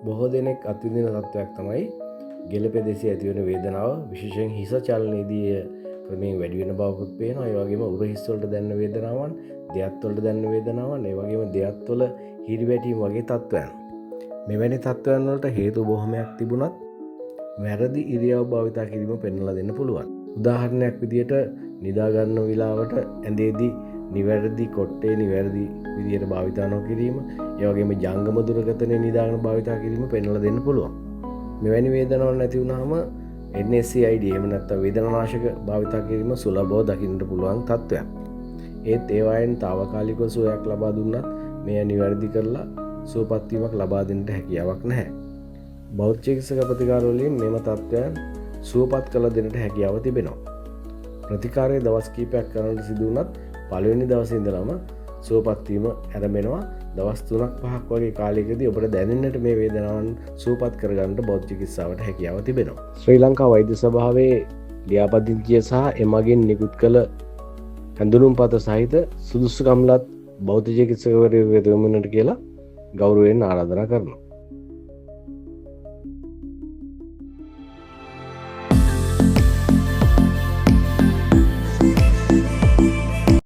බොහෝ දෙනෙක් අත්විඳින තත්ත්වයක් තමයි ගෙල පෙදෙසේ ඇතිවන වේදනාව. විශේෂයෙන් හිස චලනයේදී ක්‍රමයෙන් වැඩි වෙන බවකුත් පේනවා. ඒ වගේම උර හිස් වලට දැනෙන වේදනාවන්, දෙයත් වලට දැනෙන වේදනාවන්, ඒ වගේම දෙයත් වල හිරිවැටීම් වගේ තත්ත්වයන්. මෙවැනි තත්ත්වයන් වලට හේතු බොහොමයක් තිබුණත් වැරදි ඉරියව් භාවිතා කිරීම පෙන්වලා දෙන්න පුළුවන්. උදාහරණයක් විදියට නිදා ගන්න වෙලාවට ඇඳේදී නිවැරදි කොට්ටේ නිවැරදි විදියට භාවිතා නොකිරීම, ඒ වගේම ජංගම දුරකථනයේ නිදාගෙන භාවිතා කිරීම පෙන්වලා දෙන්න පුළුවන්. මෙවැනි වේදනාවක් නැති වුනහම NSAID එහෙම නැත්නම් වේදනානාශක භාවිතා කිරීම සුලභව දකින්නට පුළුවන් තත්ත්වයක්. ඒත් ඒවායෙන් తాවකාලිකව සුවයක් ලබා දුන්නත් මෙය නිවැරදි කරලා සුවපත් වීමක් ලබා දෙන්නට හැකියාවක් නැහැ. බෞද්ධ චිකිත්සක ප්‍රතිකාර වලින් මෙම තත්ත්වයන් සුවපත් කළ දෙන්නට හැකියාව තිබෙනවා. ප්‍රතිකාරයේ දවස් කිහිපයක් කරන්නට සිදු වුණත් පළවෙනි දවසේ ඉඳලම සුවපත් වීම ආරම්භ දවස් 3-5ක් වගේ කාලයකදී ඔබට දැනෙන්නට මේ වේදනාවන් සුවපත් කරගන්නට බෞද්ධ චිකිත්සාවට හැකියාව තිබෙනවා. ශ්‍රී ලංකා වෛද්‍ය සභාවේ ලියාපදිංචිය සහ එමගින් නිකුත් කළ හඳුනුම්පත සහිත සුදුසුකම්ලත් බෞද්ධ චිකිත්සකවරයෙකු වෙත යොමුනට කියලා ගෞරවයෙන් ආරාධනා කරනවා.